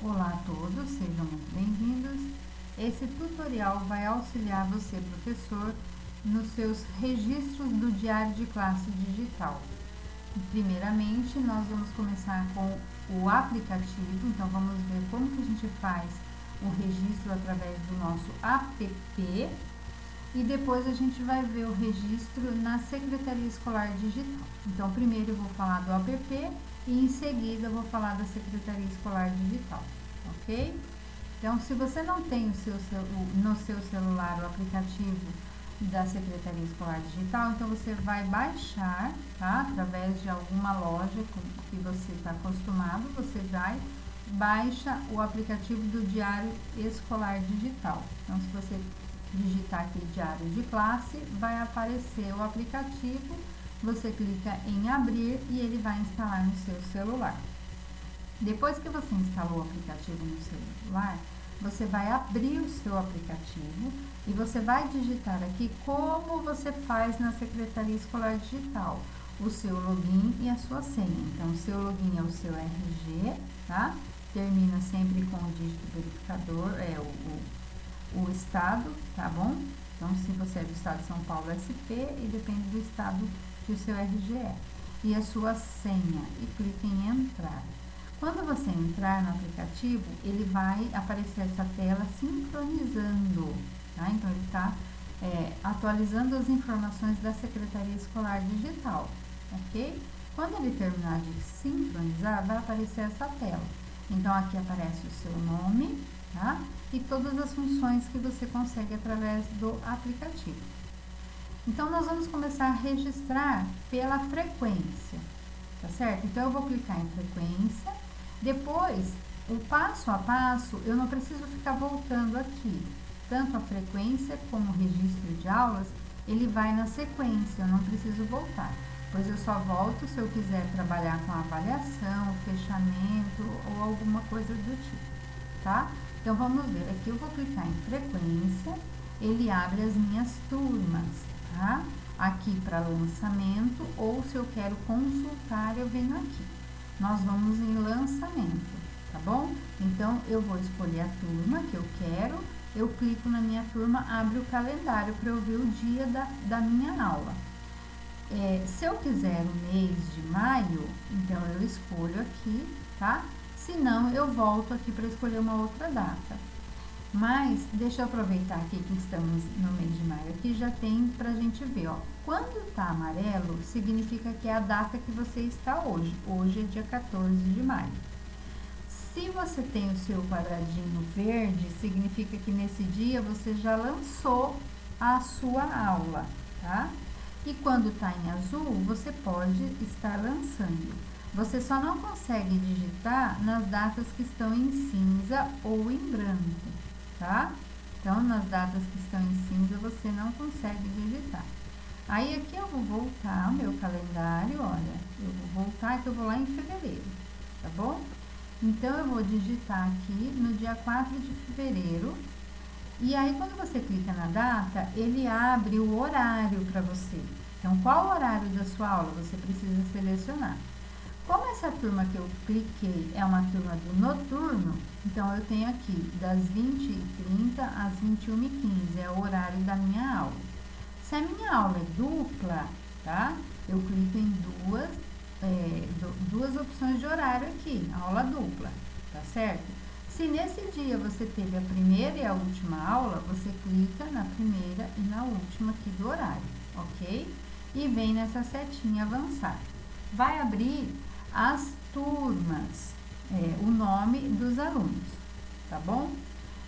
Olá a todos, sejam muito bem-vindos. Esse tutorial vai auxiliar você, professor, nos seus registros do diário de classe digital. Primeiramente, nós vamos começar com o aplicativo, então vamos ver como que a gente faz o registro através do nosso app e depois a gente vai ver o registro na Secretaria Escolar Digital. Então, primeiro eu vou falar do app e em seguida eu vou falar da Secretaria Escolar Digital, ok? Então, se você não tem no seu celular o aplicativo da Secretaria Escolar Digital, então você vai baixar, tá? Através de alguma loja que você está acostumado, você vai baixa o aplicativo do Diário Escolar Digital. Então, se você digitar aqui Diário de Classe, vai aparecer o aplicativo, você clica em abrir e ele vai instalar no seu celular. Depois que você instalou o aplicativo no celular, você vai abrir o seu aplicativo e você vai digitar aqui como você faz na Secretaria Escolar Digital, o seu login e a sua senha. Então, o seu login é o seu RG, tá? Termina sempre com o dígito verificador, o estado, tá bom? Então, se você é do estado de São Paulo, SP, e depende do estado que o seu RG é. E a sua senha, e clica em entrar. Quando você entrar no aplicativo, ele vai aparecer essa tela sincronizando, tá? Então, ele está atualizando as informações da Secretaria Escolar Digital, ok? Quando ele terminar de sincronizar, vai aparecer essa tela. Então, aqui aparece o seu nome, tá? E todas as funções que você consegue através do aplicativo. Então, nós vamos começar a registrar pela frequência, tá certo? Então, eu vou clicar em frequência. Depois, o passo a passo, eu não preciso ficar voltando aqui. Tanto a frequência como o registro de aulas, ele vai na sequência, eu não preciso voltar. Pois eu só volto se eu quiser trabalhar com avaliação, fechamento ou alguma coisa do tipo, tá? Então, vamos ver. Aqui eu vou clicar em frequência, ele abre as minhas turmas, tá? Aqui para lançamento, ou se eu quero consultar, eu venho aqui. Nós vamos em lançamento, tá bom? Então, eu vou escolher a turma que eu quero, eu clico na minha turma, abre o calendário para eu ver o dia da minha aula. Se eu quiser o mês de maio, então eu escolho aqui, tá? Se não, eu volto aqui para escolher uma outra data. Mas, deixa eu aproveitar aqui que estamos no mês de maio, aqui já tem pra gente ver, ó. Quando tá amarelo, significa que é a data que você está hoje. Hoje é dia 14 de maio. Se você tem o seu quadradinho verde, significa que nesse dia você já lançou a sua aula, tá? E quando tá em azul, você pode estar lançando. Você só não consegue digitar nas datas que estão em cinza ou em branco, tá? Então, nas datas que estão em cinza, você não consegue digitar. Aí, aqui eu vou voltar ao meu calendário, olha, eu vou voltar que eu vou lá em fevereiro, tá bom? Então, eu vou digitar aqui no dia 4 de fevereiro, e aí, quando você clica na data, ele abre o horário para você. Então, qual o horário da sua aula você precisa selecionar? Como essa turma que eu cliquei é uma turma do noturno, então eu tenho aqui das 20h30 às 21h15, é o horário da minha aula. Se a minha aula é dupla, tá? Eu clico em duas opções de horário aqui, aula dupla, tá certo? Se nesse dia você teve a primeira e a última aula, você clica na primeira e na última aqui do horário, ok? E vem nessa setinha avançar. Vai abrir as turmas, o nome dos alunos, tá bom?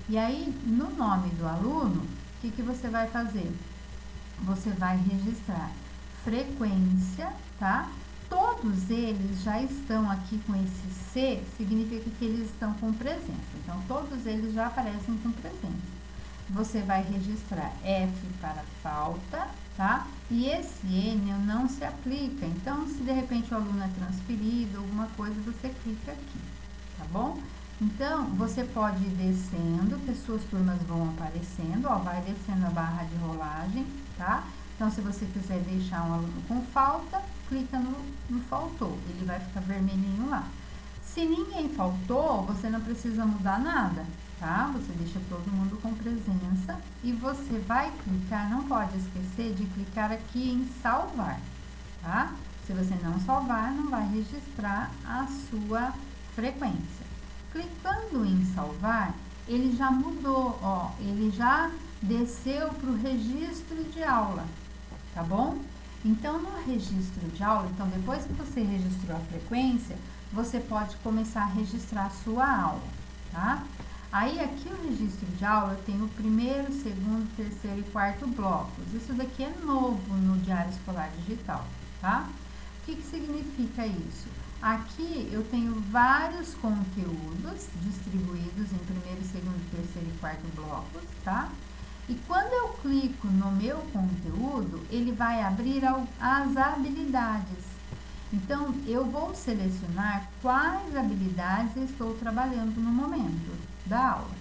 E aí, no nome do aluno, o que você vai fazer? Você vai registrar frequência, tá? Todos eles já estão aqui com esse C, significa que eles estão com presença. Então, todos eles já aparecem com presença. Você vai registrar F para falta, tá? E esse N não se aplica. Então, se de repente o aluno é transferido, alguma coisa, você clica aqui, tá bom? Então, você pode ir descendo, que as suas turmas vão aparecendo, ó, vai descendo a barra de rolagem, tá? Então, se você quiser deixar um aluno com falta, clica no faltou, ele vai ficar vermelhinho lá. Se ninguém faltou, você não precisa mudar nada, tá? Você deixa todo mundo com presença e você vai clicar, não pode esquecer de clicar aqui em salvar, tá? Se você não salvar, não vai registrar a sua frequência. Clicando em salvar, ele já mudou, ó, ele já desceu para o registro de aula, tá bom? Então, no registro de aula, então depois que você registrou a frequência, você pode começar a registrar a sua aula, tá? Aí, aqui o registro de aula, eu tenho o primeiro, segundo, terceiro e quarto blocos. Isso daqui é novo no Diário Escolar Digital, tá? O que significa isso? Aqui eu tenho vários conteúdos distribuídos em primeiro, segundo, terceiro e quarto blocos, tá? E quando eu clico no meu conteúdo, ele vai abrir as habilidades. Então, eu vou selecionar quais habilidades eu estou trabalhando no momento da aula,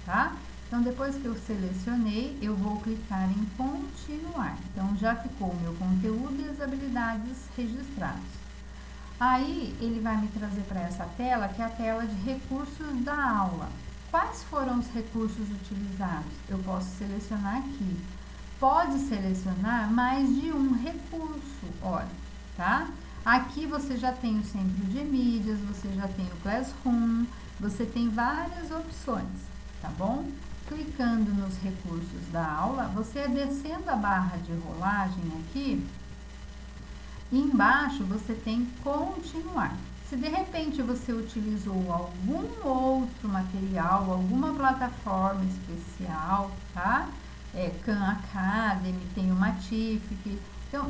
tá? Então, depois que eu selecionei, eu vou clicar em continuar. Então, já ficou o meu conteúdo e as habilidades registrados. Aí, ele vai me trazer para essa tela, que é a tela de recursos da aula. Quais foram os recursos utilizados? Eu posso selecionar aqui. Pode selecionar mais de um recurso, olha, tá? Aqui você já tem o centro de mídias, você já tem o Classroom, você tem várias opções, tá bom? Clicando nos recursos da aula, você descendo a barra de rolagem aqui, embaixo você tem continuar. Se de repente você utilizou algum outro material, alguma plataforma especial, tá? Khan Academy, tem o Matific. Então,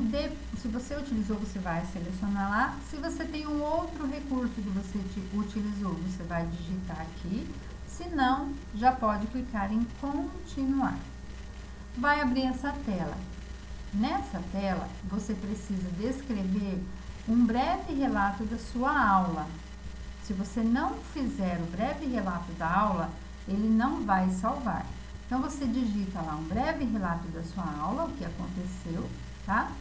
se você utilizou, você vai selecionar lá. Se você tem um outro recurso que você utilizou, você vai digitar aqui. Se não, já pode clicar em continuar. Vai abrir essa tela. Nessa tela, você precisa descrever um breve relato da sua aula. Se você não fizer o breve relato da aula, ele não vai salvar. Então, você digita lá um breve relato da sua aula, o que aconteceu, tá?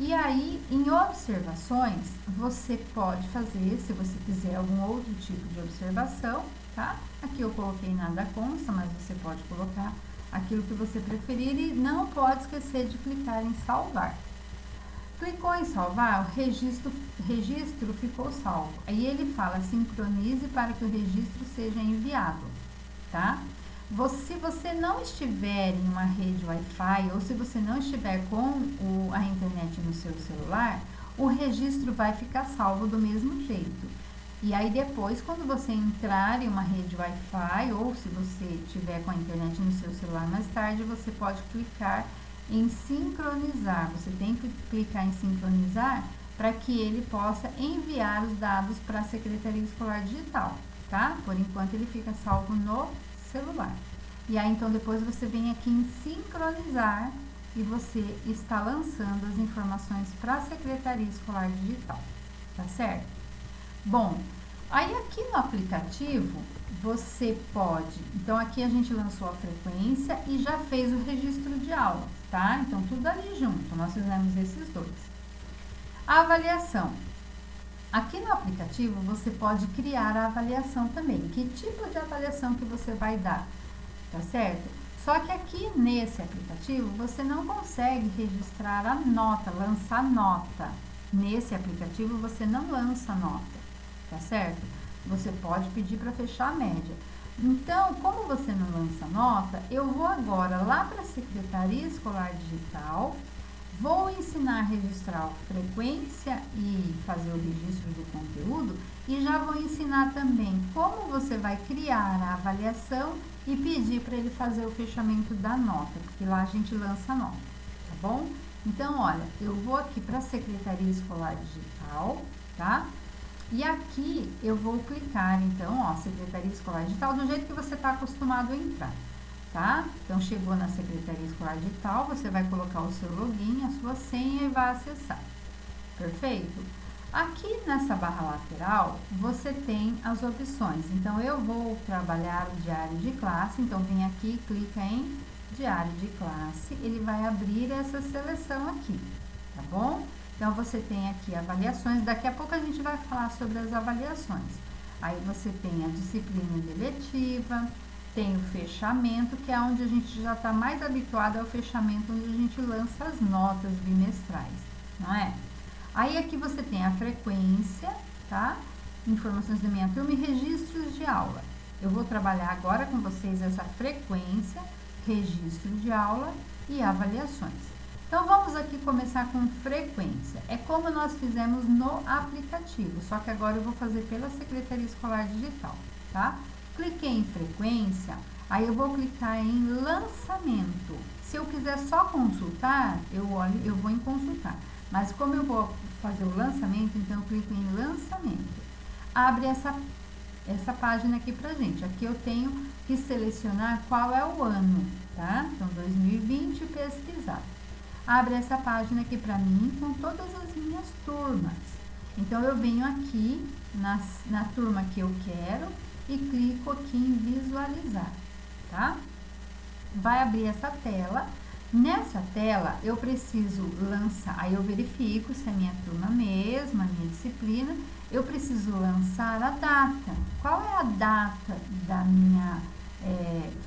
E aí, em observações, você pode fazer, se você quiser algum outro tipo de observação, tá? Aqui eu coloquei nada consta, mas você pode colocar aquilo que você preferir e não pode esquecer de clicar em salvar. Clicou em salvar, o registro ficou salvo. Aí ele fala, sincronize para que o registro seja enviado, tá? Se você não estiver em uma rede Wi-Fi ou se você não estiver com a internet no seu celular, o registro vai ficar salvo do mesmo jeito. E aí depois, quando você entrar em uma rede Wi-Fi ou se você tiver com a internet no seu celular mais tarde, você pode clicar em sincronizar. Você tem que clicar em sincronizar para que ele possa enviar os dados para a Secretaria Escolar Digital, tá? Por enquanto ele fica salvo no celular. E aí então depois você vem aqui em sincronizar e você está lançando as informações para a Secretaria Escolar Digital, tá certo? Bom, aí aqui no aplicativo você pode, então aqui a gente lançou a frequência e já fez o registro de aula, tá? Então tudo ali junto, nós fizemos esses dois. A avaliação. Aqui no aplicativo você pode criar a avaliação também. Que tipo de avaliação que você vai dar, tá certo? Só que aqui nesse aplicativo você não consegue registrar a nota, lançar nota. Nesse aplicativo você não lança nota, tá certo? Você pode pedir para fechar a média. Então, como você não lança nota, eu vou agora lá para a Secretaria Escolar Digital, vou ensinar a registrar a frequência e fazer o registro do conteúdo e já vou ensinar também como você vai criar a avaliação e pedir para ele fazer o fechamento da nota, porque lá a gente lança nota, tá bom? Então, olha, eu vou aqui para a Secretaria Escolar Digital, tá? E aqui eu vou clicar, então, ó, Secretaria Escolar Digital, do jeito que você está acostumado a entrar, tá? Então, chegou na Secretaria Escolar Digital, você vai colocar o seu login, a sua senha e vai acessar. Perfeito? Aqui nessa barra lateral, você tem as opções. Então, eu vou trabalhar o diário de classe, então, vem aqui, clica em diário de classe, ele vai abrir essa seleção aqui, tá bom? Então, você tem aqui avaliações, daqui a pouco a gente vai falar sobre as avaliações. Aí você tem a disciplina deletiva, tem o fechamento, que é onde a gente já está mais habituado ao fechamento, onde a gente lança as notas bimestrais, não é? Aí aqui você tem a frequência, tá? Informações da minha turma e registros de aula. Eu vou trabalhar agora com vocês essa frequência, registro de aula e avaliações. Então, vamos aqui começar com frequência. É como nós fizemos no aplicativo, só que agora eu vou fazer pela Secretaria Escolar Digital, tá? Cliquei em frequência, aí eu vou clicar em lançamento. Se eu quiser só consultar, eu vou em consultar. Mas como eu vou fazer o lançamento, então eu clico em lançamento. Abre essa página aqui pra gente. Aqui eu tenho que selecionar qual é o ano, tá? Então, 2020, pesquisar. Abre essa página aqui pra mim com todas as minhas turmas. Então, eu venho aqui na turma que eu quero e clico aqui em visualizar, tá? Vai abrir essa tela. Nessa tela, eu preciso lançar, aí eu verifico se é minha turma mesmo, a minha disciplina, eu preciso lançar a data. Qual é a data da minha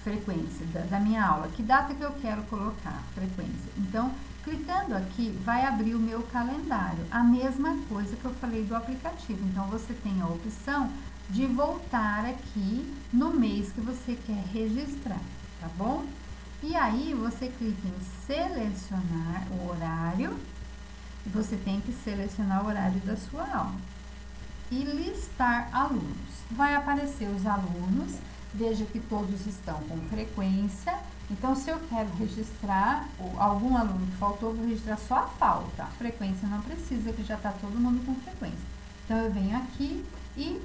frequência, da minha aula? Que data que eu quero colocar? Frequência. Então, clicando aqui, vai abrir o meu calendário. A mesma coisa que eu falei do aplicativo. Então, você tem a opção de voltar aqui no mês que você quer registrar, tá bom? E aí, você clica em selecionar o horário, e você tem que selecionar o horário da sua aula. E listar alunos. Vai aparecer os alunos, veja que todos estão com frequência. Então, se eu quero registrar algum aluno que faltou, vou registrar só a falta. A frequência não precisa, que já está todo mundo com frequência. Então, eu venho aqui e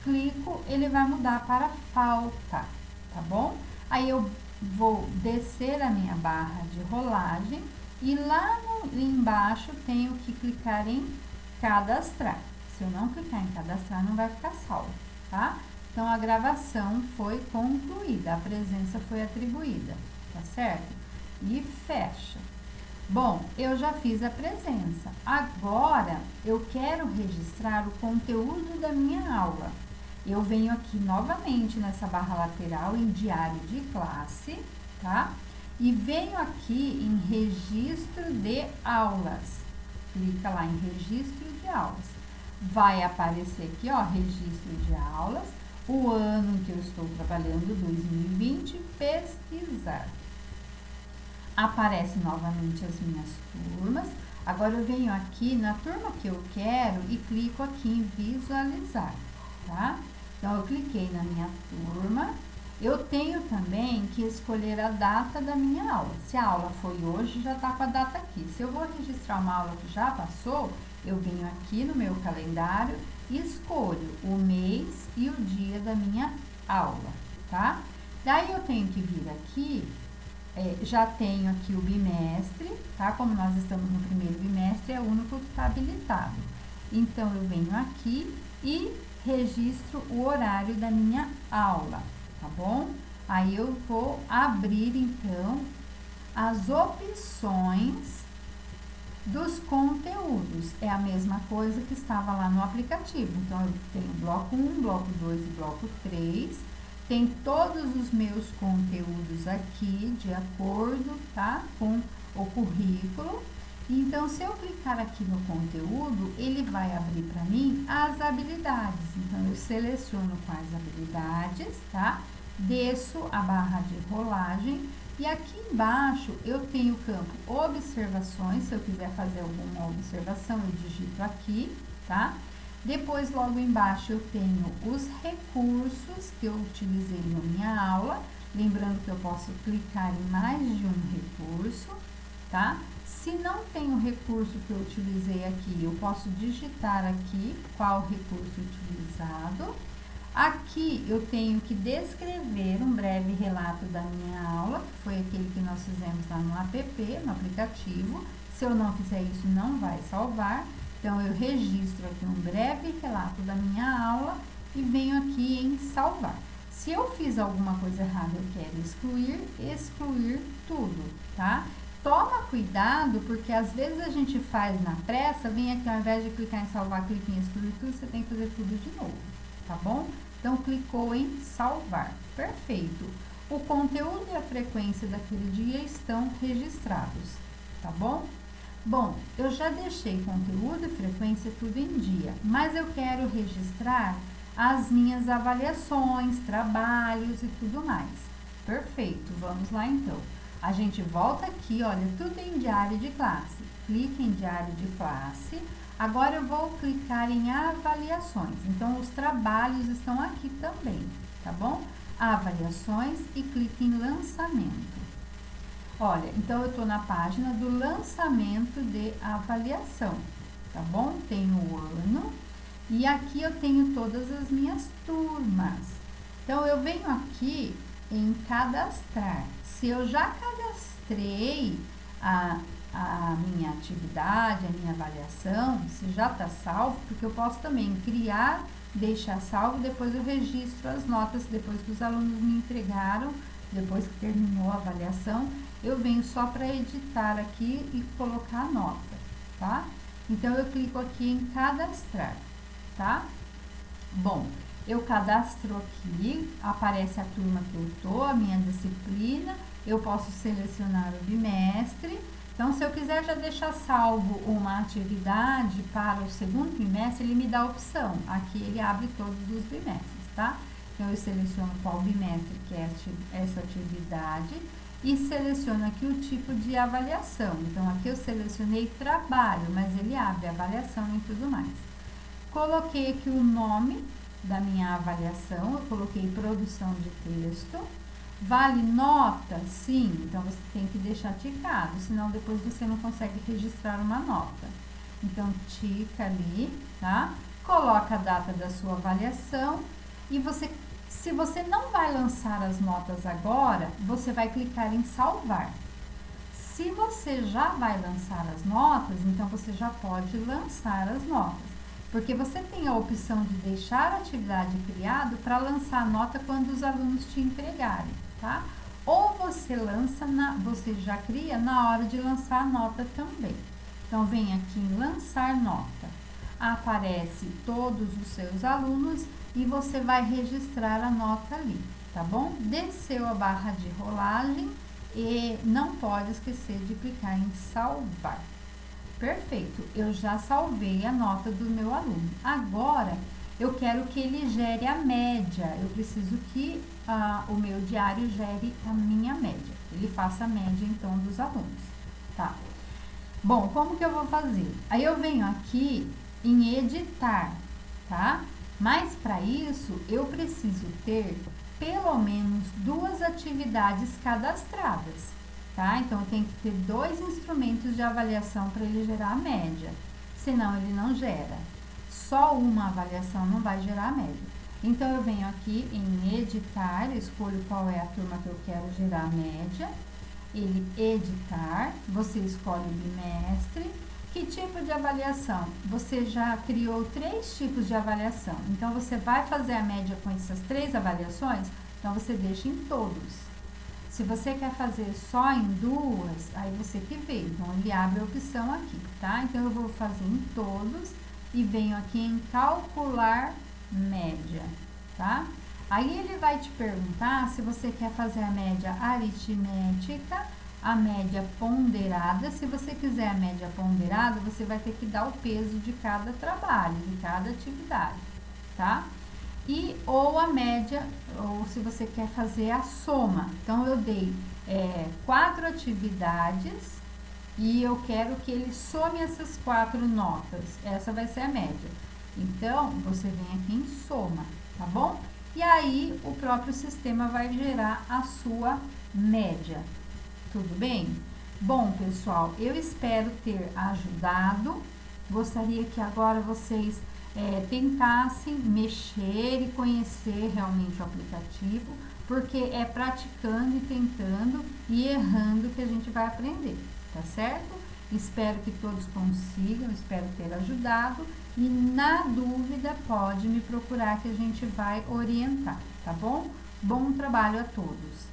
clico, ele vai mudar para falta, tá bom? Aí, eu vou descer a minha barra de rolagem e lá embaixo tenho que clicar em cadastrar. Se eu não clicar em cadastrar, não vai ficar salvo, tá? Então, a gravação foi concluída, a presença foi atribuída, tá certo? E fecha. Bom, eu já fiz a presença. Agora, eu quero registrar o conteúdo da minha aula. Eu venho aqui novamente nessa barra lateral em diário de classe, tá? E venho aqui em registro de aulas. Clica lá em registro de aulas. Vai aparecer aqui, ó, registro de aulas, o ano em que eu estou trabalhando, 2020, pesquisar. Aparece novamente as minhas turmas. Agora eu venho aqui na turma que eu quero e clico aqui em visualizar, tá? Então, eu cliquei na minha turma. Eu tenho também que escolher a data da minha aula. Se a aula foi hoje, já tá com a data aqui. Se eu vou registrar uma aula que já passou, eu venho aqui no meu calendário e escolho o mês e o dia da minha aula, tá? Daí, eu tenho que vir aqui, já tenho aqui o bimestre, tá? Como nós estamos no primeiro bimestre, é o único que está habilitado. Então, eu venho aqui e registro o horário da minha aula, tá bom? Aí eu vou abrir, então, as opções dos conteúdos. É a mesma coisa que estava lá no aplicativo. Então, eu tenho bloco 1, bloco 2 e bloco 3. Tem todos os meus conteúdos aqui, de acordo, tá? Com o currículo. Então, se eu clicar aqui no conteúdo, ele vai abrir para mim as habilidades. Então, eu seleciono quais habilidades, tá? Desço a barra de rolagem e aqui embaixo eu tenho o campo observações. Se eu quiser fazer alguma observação, eu digito aqui, tá? Depois, logo embaixo, eu tenho os recursos que eu utilizei na minha aula. Lembrando que eu posso clicar em mais de um recurso, tá? Se não tem o recurso que eu utilizei aqui, eu posso digitar aqui qual recurso utilizado. Aqui eu tenho que descrever um breve relato da minha aula, que foi aquele que nós fizemos lá no app, no aplicativo. Se eu não fizer isso, não vai salvar. Então, eu registro aqui um breve relato da minha aula e venho aqui em salvar. Se eu fiz alguma coisa errada, eu quero excluir tudo, tá? Toma cuidado, porque às vezes a gente faz na pressa, vem aqui, ao invés de clicar em salvar, clica em excluir tudo, você tem que fazer tudo de novo, tá bom? Então, clicou em salvar. Perfeito. O conteúdo e a frequência daquele dia estão registrados, tá bom? Bom, eu já deixei conteúdo e frequência tudo em dia, mas eu quero registrar as minhas avaliações, trabalhos e tudo mais. Perfeito, vamos lá então. A gente volta aqui, olha, tudo em diário de classe. Clique em diário de classe. Agora eu vou clicar em avaliações. Então, os trabalhos estão aqui também, tá bom? Avaliações e clique em lançamento. Olha, então eu tô na página do lançamento de avaliação, tá bom? Tenho o ano e aqui eu tenho todas as minhas turmas. Então, eu venho aqui em cadastrar. Se eu já cadastrei a minha atividade, a minha avaliação, se já está salvo, porque eu posso também criar, deixar salvo, depois eu registro as notas, depois que os alunos me entregaram, depois que terminou a avaliação, eu venho só para editar aqui e colocar a nota, tá? Então, eu clico aqui em cadastrar, tá? Bom, eu cadastro aqui, aparece a turma que eu tô, a minha disciplina, eu posso selecionar o bimestre. Então, se eu quiser já deixar salvo uma atividade para o segundo bimestre, ele me dá a opção. Aqui ele abre todos os bimestres, tá? Então, eu seleciono qual bimestre que é essa atividade e seleciono aqui o tipo de avaliação. Então, aqui eu selecionei trabalho, mas ele abre avaliação e tudo mais. Coloquei aqui o nome da minha avaliação, eu coloquei produção de texto. Vale nota? Sim, então você tem que deixar ticado, senão depois você não consegue registrar uma nota. Então, tica ali, tá? Coloca a data da sua avaliação e se você não vai lançar as notas agora, você vai clicar em salvar. Se você já vai lançar as notas, então você já pode lançar as notas. Porque você tem a opção de deixar a atividade criada para lançar a nota quando os alunos te entregarem, tá? Ou você lança, você já cria na hora de lançar a nota também. Então, vem aqui em lançar nota. Aparece todos os seus alunos e você vai registrar a nota ali, tá bom? Desceu a barra de rolagem e não pode esquecer de clicar em salvar. Perfeito, eu já salvei a nota do meu aluno. Agora, eu quero que ele gere a média. Eu preciso que o meu diário gere a minha média. Ele faça a média, então, dos alunos, tá? Bom, como que eu vou fazer? Aí, eu venho aqui em editar, tá? Mas, para isso, eu preciso ter pelo menos 2 atividades cadastradas. Tá? Então, eu tenho que ter 2 instrumentos de avaliação para ele gerar a média, senão ele não gera. Só uma avaliação não vai gerar a média. Então, eu venho aqui em editar, escolho qual é a turma que eu quero gerar a média, ele editar, você escolhe o bimestre. Que tipo de avaliação? Você já criou 3 tipos de avaliação, então você vai fazer a média com essas 3 avaliações, então você deixa em todos. Se você quer fazer só em 2, aí você que vê. Então, ele abre a opção aqui, tá? Então, eu vou fazer em todos e venho aqui em calcular média, tá? Aí, ele vai te perguntar se você quer fazer a média aritmética, a média ponderada. Se você quiser a média ponderada, você vai ter que dar o peso de cada trabalho, de cada atividade, tá? Ou a média, ou se você quer fazer a soma. Então, eu dei 4 atividades e eu quero que ele some essas 4 notas. Essa vai ser a média. Então, você vem aqui em soma, tá bom? E aí, o próprio sistema vai gerar a sua média. Tudo bem? Bom, pessoal, eu espero ter ajudado. Gostaria que agora vocês tentassem mexer e conhecer realmente o aplicativo, porque é praticando e tentando e errando que a gente vai aprender, tá certo? Espero que todos consigam, espero ter ajudado e na dúvida pode me procurar que a gente vai orientar, tá bom? Bom trabalho a todos!